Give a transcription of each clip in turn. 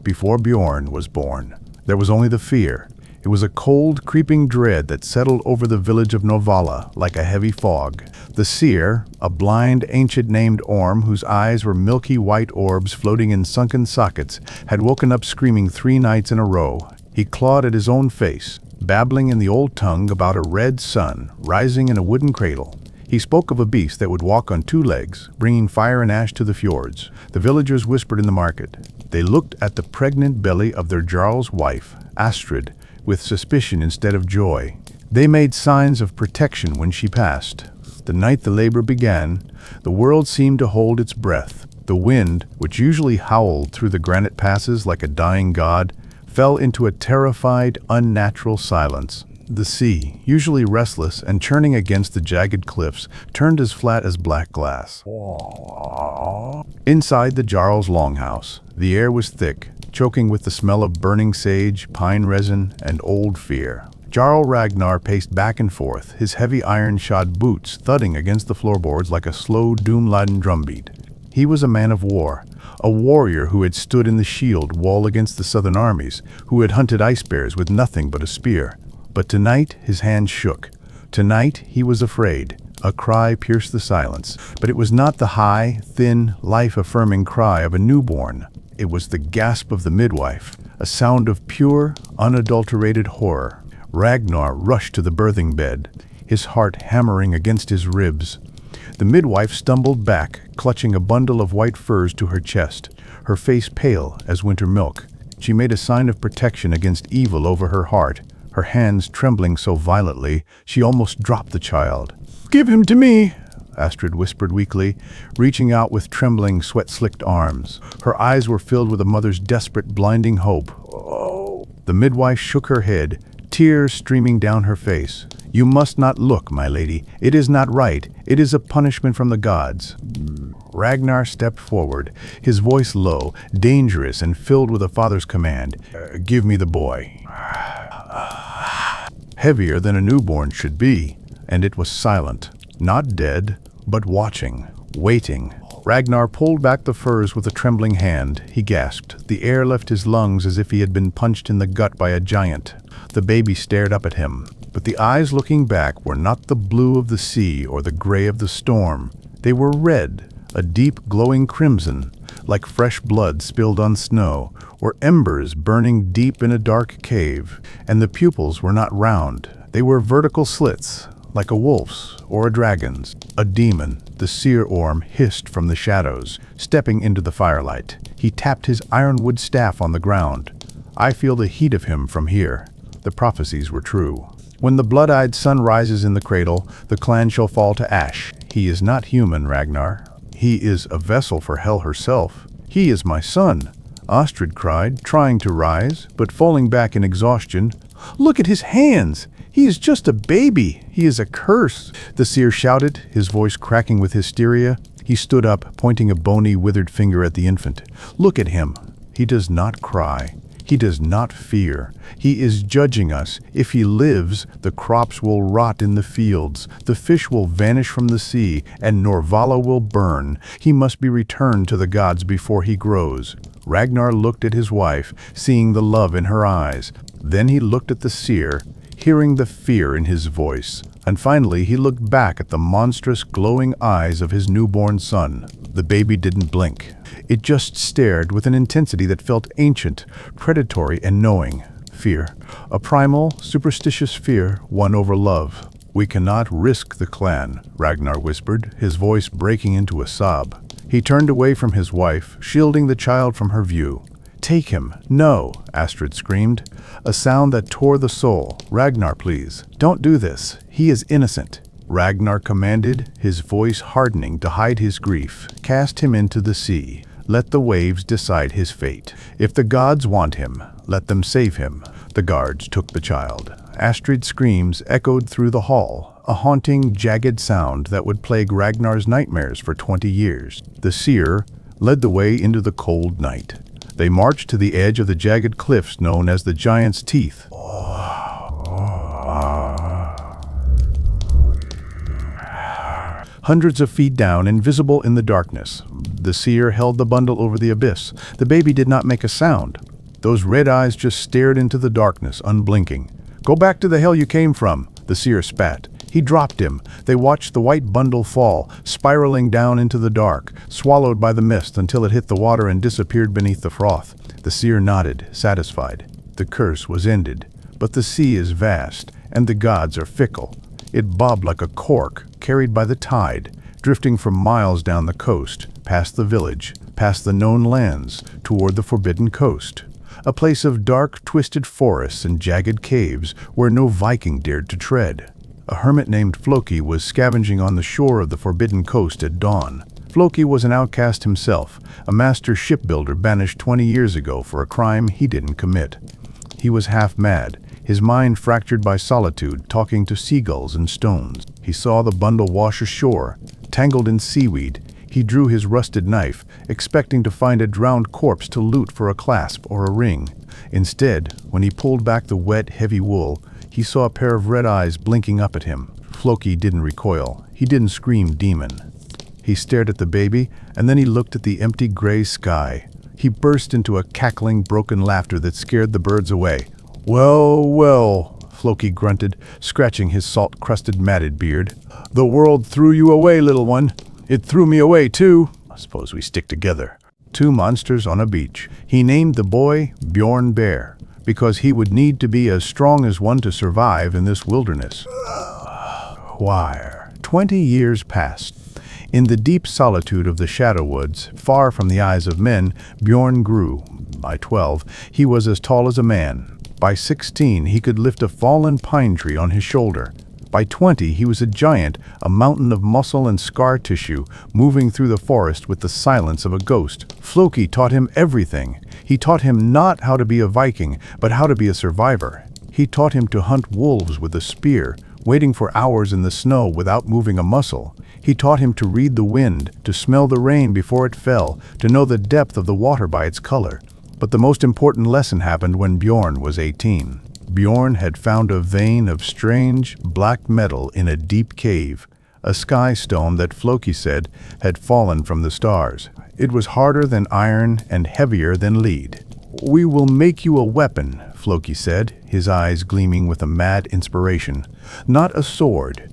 before Bjorn was born. There was only the fear. It was a cold, creeping dread that settled over the village of Novala like a heavy fog. The seer, a blind, ancient-named orm whose eyes were milky white orbs floating in sunken sockets, had woken up screaming 3 nights in a row. He clawed at his own face, babbling in the old tongue about a red sun rising in a wooden cradle. He spoke of a beast that would walk on 2 legs, bringing fire and ash to the fjords. The villagers whispered in the market. They looked at the pregnant belly of their Jarl's wife, Astrid, with suspicion instead of joy. They made signs of protection when she passed. The night the labor began, the world seemed to hold its breath. The wind, which usually howled through the granite passes like a dying god, fell into a terrified, unnatural silence. The sea, usually restless and churning against the jagged cliffs, turned as flat as black glass. Inside the Jarl's longhouse, the air was thick, choking with the smell of burning sage, pine resin, and old fear. Jarl Ragnar paced back and forth, his heavy iron-shod boots thudding against the floorboards like a slow, doom-laden drumbeat. He was a man of war, a warrior who had stood in the shield wall against the southern armies, who had hunted ice bears with nothing but a spear. But tonight his hands shook. Tonight he was afraid. A cry pierced the silence, but it was not the high, thin, life-affirming cry of a newborn. It was the gasp of the midwife, a sound of pure, unadulterated horror. Ragnar rushed to the birthing bed, his heart hammering against his ribs. The midwife stumbled back, clutching a bundle of white furs to her chest, her face pale as winter milk. She made a sign of protection against evil over her heart, her hands trembling so violently she almost dropped the child. "Give him to me," Astrid whispered weakly, reaching out with trembling, sweat-slicked arms. Her eyes were filled with a mother's desperate, blinding hope. "Oh." The midwife shook her head, tears streaming down her face. "You must not look, my lady. It is not right. It is a punishment from the gods." Ragnar stepped forward, his voice low, dangerous, and filled with a father's command. "Give me the boy." Heavier than a newborn should be, and it was silent. Not dead, but watching, waiting. Ragnar pulled back the furs with a trembling hand. He gasped. The air left his lungs as if he had been punched in the gut by a giant. The baby stared up at him, but the eyes looking back were not the blue of the sea or the gray of the storm. They were red, a deep glowing crimson, like fresh blood spilled on snow, or embers burning deep in a dark cave. And the pupils were not round. They were vertical slits, like a wolf's or a dragon's. A demon, the seer orm, hissed from the shadows, stepping into the firelight. He tapped his ironwood staff on the ground. "I feel the heat of him from here." The prophecies were true. "When the blood-eyed sun rises in the cradle, the clan shall fall to ash. He is not human, Ragnar. He is a vessel for hell herself." "He is my son," Astrid cried, trying to rise, but falling back in exhaustion. "Look at his hands! He is just a baby! He is a curse!" The seer shouted, his voice cracking with hysteria. He stood up, pointing a bony, withered finger at the infant. "Look at him! He does not cry. He does not fear. He is judging us. If he lives, the crops will rot in the fields, the fish will vanish from the sea, and Norvala will burn. He must be returned to the gods before he grows." Ragnar looked at his wife, seeing the love in her eyes. Then he looked at the seer, hearing the fear in his voice. And finally he looked back at the monstrous, glowing eyes of his newborn son. The baby didn't blink. It just stared with an intensity that felt ancient, predatory, and knowing. Fear. A primal, superstitious fear won over love. "We cannot risk the clan," Ragnar whispered, his voice breaking into a sob. He turned away from his wife, shielding the child from her view. "Take him." "No," Astrid screamed, a sound that tore the soul. "Ragnar, please. Don't do this. He is innocent." Ragnar commanded, his voice hardening to hide his grief. "Cast him into the sea. Let the waves decide his fate. If the gods want him, let them save him." The guards took the child. Astrid's screams echoed through the hall, a haunting, jagged sound that would plague Ragnar's nightmares for 20 years. The seer led the way into the cold night. They marched to the edge of the jagged cliffs known as the Giant's Teeth. Hundreds of feet down, invisible in the darkness, the seer held the bundle over the abyss. The baby did not make a sound. Those red eyes just stared into the darkness, unblinking. "Go back to the hell you came from," the seer spat. He dropped him. They watched the white bundle fall, spiraling down into the dark, swallowed by the mist until it hit the water and disappeared beneath the froth. The seer nodded, satisfied. The curse was ended. But the sea is vast, and the gods are fickle. It bobbed like a cork, carried by the tide, drifting for miles down the coast, past the village, past the known lands, toward the forbidden coast. A place of dark, twisted forests and jagged caves where no Viking dared to tread. A hermit named Floki was scavenging on the shore of the forbidden coast at dawn. Floki was an outcast himself, a master shipbuilder banished 20 years ago for a crime he didn't commit. He was half mad, his mind fractured by solitude, talking to seagulls and stones. He saw the bundle wash ashore, tangled in seaweed. He drew his rusted knife, expecting to find a drowned corpse to loot for a clasp or a ring. Instead, when he pulled back the wet, heavy wool, he saw a pair of red eyes blinking up at him. Floki didn't recoil. He didn't scream demon. He stared at the baby, and then he looked at the empty gray sky. He burst into a cackling, broken laughter that scared the birds away. "Well, well," Floki grunted, scratching his salt-crusted matted beard. "The world threw you away, little one. It threw me away, too. I suppose we stick together." Two monsters on a beach. He named the boy Bjorn Bear, because he would need to be as strong as one to survive in this wilderness. Why? 20 years passed. In the deep solitude of the Shadow Woods, far from the eyes of men, Bjorn grew. By 12, he was as tall as a man. By 16, he could lift a fallen pine tree on his shoulder. By 20, he was a giant, a mountain of muscle and scar tissue, moving through the forest with the silence of a ghost. Floki taught him everything. He taught him not how to be a Viking, but how to be a survivor. He taught him to hunt wolves with a spear, waiting for hours in the snow without moving a muscle. He taught him to read the wind, to smell the rain before it fell, to know the depth of the water by its color. But the most important lesson happened when Bjorn was 18. Bjorn had found a vein of strange, black metal in a deep cave, a sky stone that Floki said had fallen from the stars. It was harder than iron and heavier than lead. "We will make you a weapon," Floki said, his eyes gleaming with a mad inspiration. "Not a sword.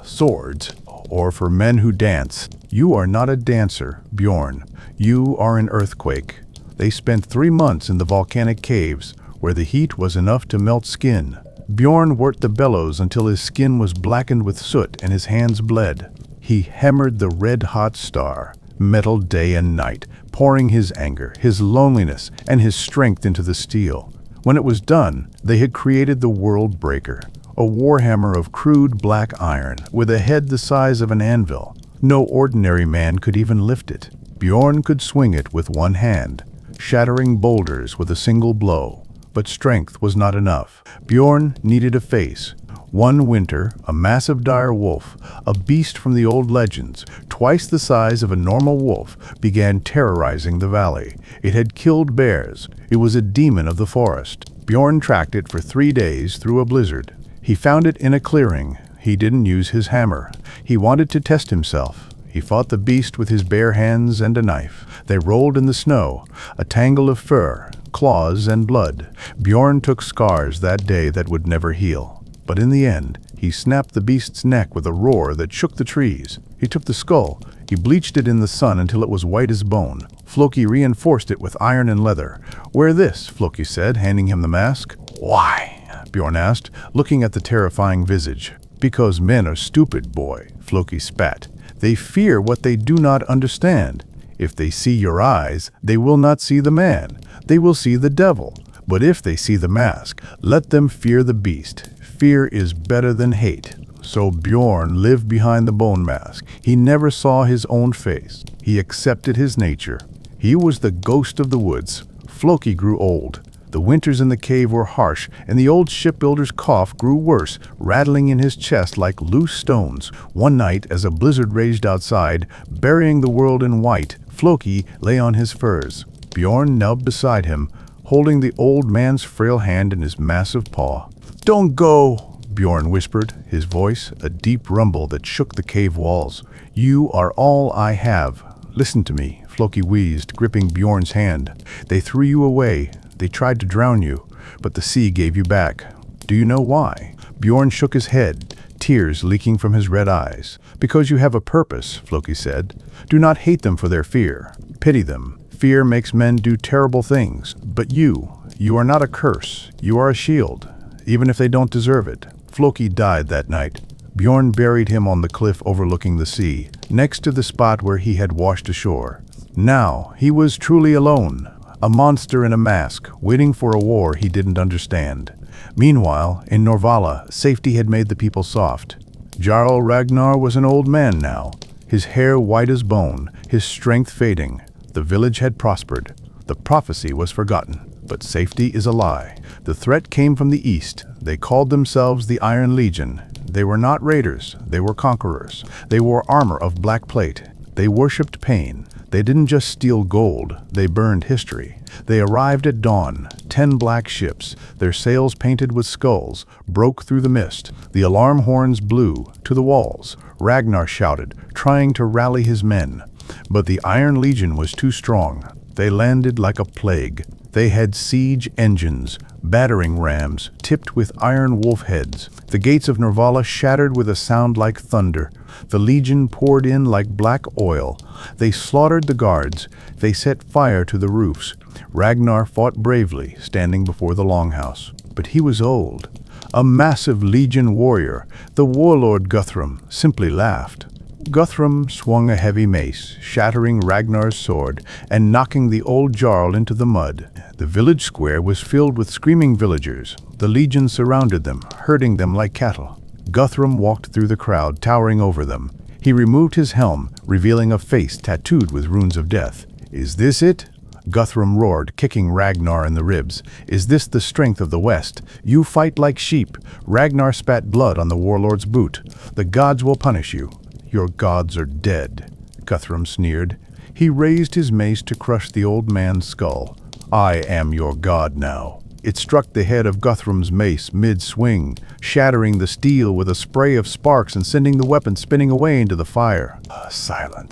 Swords, or for men who dance. You are not a dancer, Bjorn. You are an earthquake." They spent 3 months in the volcanic caves, where the heat was enough to melt skin. Bjorn worked the bellows until his skin was blackened with soot and his hands bled. He hammered the red-hot star, metal day and night, pouring his anger, his loneliness, and his strength into the steel. When it was done, they had created the World Breaker, a warhammer of crude black iron, with a head the size of an anvil. No ordinary man could even lift it. Bjorn could swing it with one hand, shattering boulders with a single blow. But strength was not enough. Bjorn needed a face. One winter, a massive dire wolf, a beast from the old legends, twice the size of a normal wolf, began terrorizing the valley. It had killed bears. It was a demon of the forest. Bjorn tracked it for 3 days through a blizzard. He found it in a clearing. He didn't use his hammer. He wanted to test himself. He fought the beast with his bare hands and a knife. They rolled in the snow, a tangle of fur, claws, and blood. Bjorn took scars that day that would never heal. But in the end, he snapped the beast's neck with a roar that shook the trees. He took the skull. He bleached it in the sun until it was white as bone. Floki reinforced it with iron and leather. "Wear this," Floki said, handing him the mask. "Why?" Bjorn asked, looking at the terrifying visage. "Because men are stupid, boy," Floki spat. "They fear what they do not understand. If they see your eyes, they will not see the man. They will see the devil. But if they see the mask, let them fear the beast. Fear is better than hate." So Bjorn lived behind the bone mask. He never saw his own face. He accepted his nature. He was the ghost of the woods. Floki grew old. The winters in the cave were harsh, and the old shipbuilder's cough grew worse, rattling in his chest like loose stones. One night, as a blizzard raged outside, burying the world in white, Floki lay on his furs. Bjorn knelt beside him, holding the old man's frail hand in his massive paw. "Don't go," Bjorn whispered, his voice a deep rumble that shook the cave walls. "You are all I have. Listen to me," Floki wheezed, gripping Bjorn's hand. "They threw you away. They tried to drown you, but the sea gave you back. Do you know why? Bjorn shook his head, tears leaking from his red eyes. Because you have a purpose, Floki said. Do not hate them for their fear. Pity them. Fear makes men do terrible things. But you are not a curse. You are a shield, even if they don't deserve it. Floki died that night. Bjorn buried him on the cliff overlooking the sea, next to the spot where he had washed ashore. Now he was truly alone, a monster in a mask, waiting for a war he didn't understand. Meanwhile, in Norvala, safety had made the people soft. Jarl Ragnar was an old man now, his hair white as bone, his strength fading. The village had prospered. The prophecy was forgotten. But safety is a lie. The threat came from the east. They called themselves the Iron Legion. They were not raiders. They were conquerors. They wore armor of black plate. They worshipped pain. They didn't just steal gold. They burned history. They arrived at dawn, 10 black ships, their sails painted with skulls, broke through the mist. The alarm horns blew. To the walls, Ragnar shouted, trying to rally his men. But the Iron Legion was too strong. They landed like a plague. They had siege engines, battering rams, tipped with iron wolf heads. The gates of Norvala shattered with a sound like thunder. The legion poured in like black oil. They slaughtered the guards. They set fire to the roofs. Ragnar fought bravely, standing before the longhouse. But he was old. A massive legion warrior, the warlord Guthrum, simply laughed. Guthrum swung a heavy mace, shattering Ragnar's sword and knocking the old Jarl into the mud. The village square was filled with screaming villagers. The legion surrounded them, herding them like cattle. Guthrum walked through the crowd, towering over them. He removed his helm, revealing a face tattooed with runes of death. "Is this it?" Guthrum roared, kicking Ragnar in the ribs. "Is this the strength of the West? You fight like sheep." Ragnar spat blood on the warlord's boot. "The gods will punish you." "Your gods are dead," Guthrum sneered. He raised his mace to crush the old man's skull. "I am your god now." It struck the head of Guthrum's mace mid-swing, shattering the steel with a spray of sparks and sending the weapon spinning away into the fire. Silent.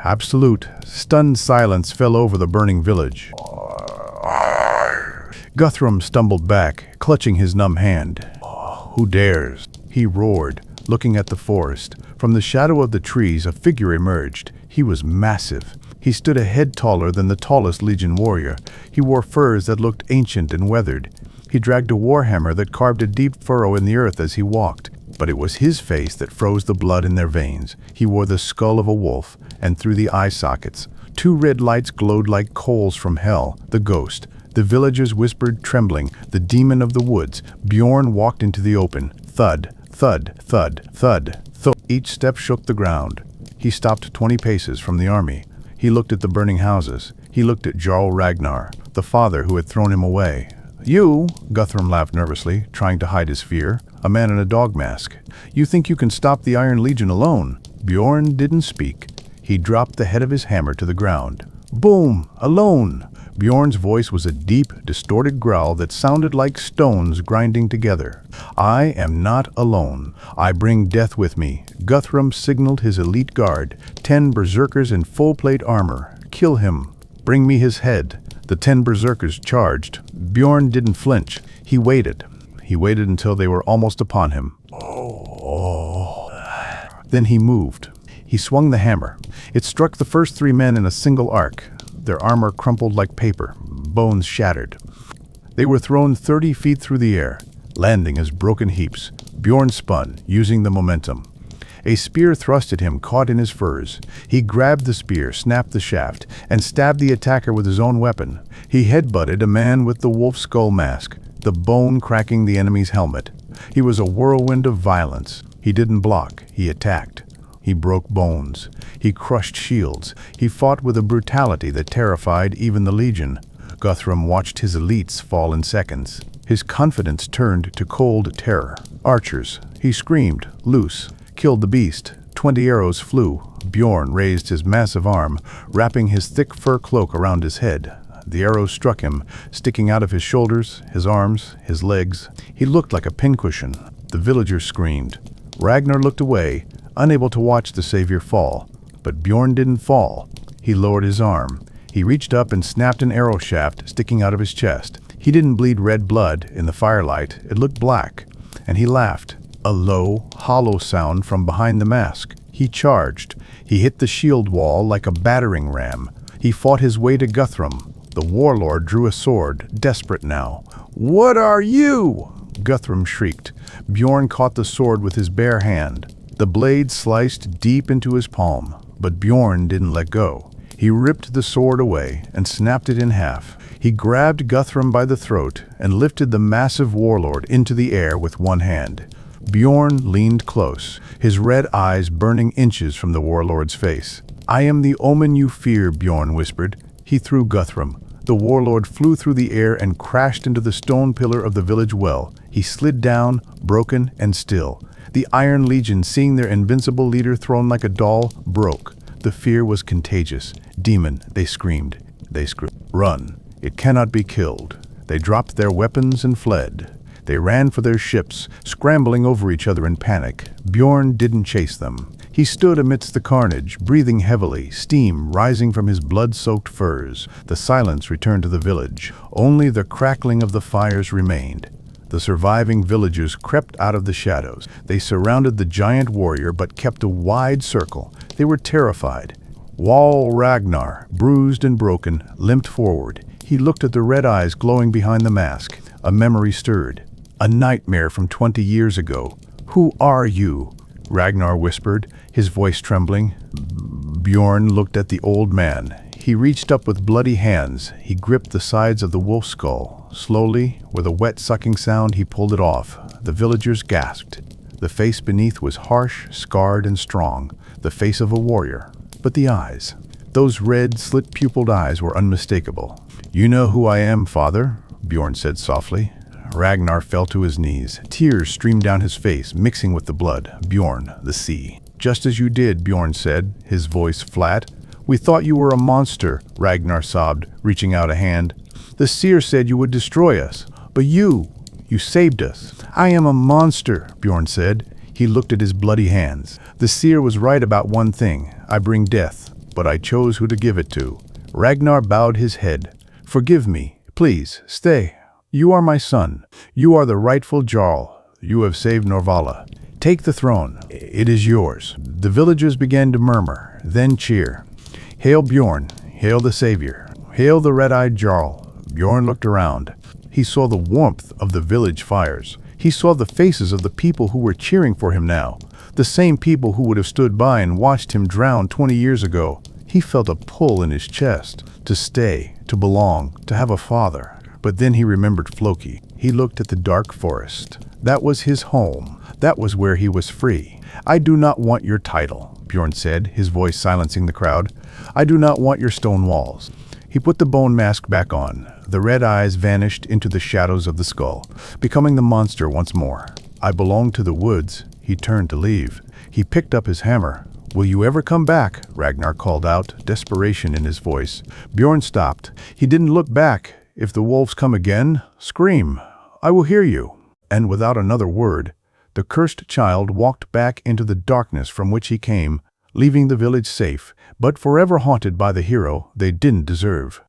Absolute, stunned silence fell over the burning village. Guthrum stumbled back, clutching his numb hand. "Who dares?" he roared, looking at the forest. From the shadow of the trees, a figure emerged. He was massive. He stood a head taller than the tallest Legion warrior. He wore furs that looked ancient and weathered. He dragged a warhammer that carved a deep furrow in the earth as he walked. But it was his face that froze the blood in their veins. He wore the skull of a wolf, and through the eye sockets, 2 red lights glowed like coals from hell. The ghost. The villagers whispered, trembling, the demon of the woods. Bjorn walked into the open. Thud, thud, thud, thud, thud. Each step shook the ground. He stopped 20 paces from the army. He looked at the burning houses. He looked at Jarl Ragnar, the father who had thrown him away. "You," Guthrum laughed nervously, trying to hide his fear, a man in a dog mask. "You think you can stop the Iron Legion alone?" Bjorn didn't speak. He dropped the head of his hammer to the ground. "Boom! Alone!" Bjorn's voice was a deep, distorted growl that sounded like stones grinding together. "I am not alone. I bring death with me." Guthrum signaled his elite guard, 10 berserkers in full-plate armor. "Kill him. Bring me his head." The 10 berserkers charged. Bjorn didn't flinch. He waited. He waited until they were almost upon him. Then he moved. He swung the hammer. It struck the first 3 men in a single arc. Their armor crumpled like paper, bones shattered. They were thrown 30 feet through the air, landing as broken heaps. Bjorn spun, using the momentum. A spear thrust at him, caught in his furs. He grabbed the spear, snapped the shaft, and stabbed the attacker with his own weapon. He headbutted a man with the wolf skull mask, the bone cracking the enemy's helmet. He was a whirlwind of violence. He didn't block, he attacked. He broke bones. He crushed shields. He fought with a brutality that terrified even the Legion. Guthrum watched his elites fall in seconds. His confidence turned to cold terror. "Archers!" He screamed, "Loose!" Killed the beast. 20 arrows flew. Bjorn raised his massive arm, wrapping his thick fur cloak around his head. The arrows struck him, sticking out of his shoulders, his arms, his legs. He looked like a pincushion. The villagers screamed. Ragnar looked away, unable to watch the savior fall. But Bjorn didn't fall. He lowered his arm. He reached up and snapped an arrow shaft sticking out of his chest. He didn't bleed red blood in the firelight, it looked black. And he laughed, a low, hollow sound from behind the mask. He charged. He hit the shield wall like a battering ram. He fought his way to Guthrum. The warlord drew a sword, desperate now. "What are you?" Guthrum shrieked. Bjorn caught the sword with his bare hand. The blade sliced deep into his palm, but Bjorn didn't let go. He ripped the sword away and snapped it in half. He grabbed Guthrum by the throat and lifted the massive warlord into the air with one hand. Bjorn leaned close, his red eyes burning inches from the warlord's face. "I am the omen you fear," Bjorn whispered. He threw Guthrum. The warlord flew through the air and crashed into the stone pillar of the village well. He slid down, broken and still. The Iron Legion, seeing their invincible leader thrown like a doll, broke. The fear was contagious. "Demon," they screamed. They screamed. "Run. It cannot be killed." They dropped their weapons and fled. They ran for their ships, scrambling over each other in panic. Bjorn didn't chase them. He stood amidst the carnage, breathing heavily, steam rising from his blood-soaked furs. The silence returned to the village. Only the crackling of the fires remained. The surviving villagers crept out of the shadows. They surrounded the giant warrior but kept a wide circle. They were terrified. Jarl Ragnar, bruised and broken, limped forward. He looked at the red eyes glowing behind the mask. A memory stirred. A nightmare from 20 years ago. "Who are you?" Ragnar whispered, his voice trembling. Bjorn looked at the old man. He reached up with bloody hands. He gripped the sides of the wolf's skull. Slowly, with a wet sucking sound, he pulled it off. The villagers gasped. The face beneath was harsh, scarred, and strong. The face of a warrior. But the eyes. Those red, slit-pupiled eyes were unmistakable. "You know who I am, father," Bjorn said softly. Ragnar fell to his knees. Tears streamed down his face, mixing with the blood. "Bjorn, the sea." "Just as you did," Bjorn said, his voice flat. "We thought you were a monster," Ragnar sobbed, reaching out a hand. "The seer said you would destroy us. But you saved us." "I am a monster," Bjorn said. He looked at his bloody hands. "The seer was right about one thing. I bring death, but I chose who to give it to." Ragnar bowed his head. "Forgive me. Please, stay. You are my son. You are the rightful Jarl. You have saved Norvala. Take the throne. It is yours." The villagers began to murmur, then cheer. "Hail Bjorn. Hail the savior. Hail the red-eyed Jarl." Bjorn looked around. He saw the warmth of the village fires. He saw the faces of the people who were cheering for him now. The same people who would have stood by and watched him drown 20 years ago. He felt a pull in his chest. To stay, to belong, to have a father. But then he remembered Floki. He looked at the dark forest. That was his home. That was where he was free. "I do not want your title," Bjorn said, his voice silencing the crowd. "I do not want your stone walls." He put the bone mask back on. The red eyes vanished into the shadows of the skull, becoming the monster once more. "I belong to the woods." He turned to leave. He picked up his hammer. "Will you ever come back?" Ragnar called out, desperation in his voice. Bjorn stopped. He didn't look back. "If the wolves come again, scream. I will hear you." And without another word, the cursed child walked back into the darkness from which he came, leaving the village safe, but forever haunted by the hero they didn't deserve.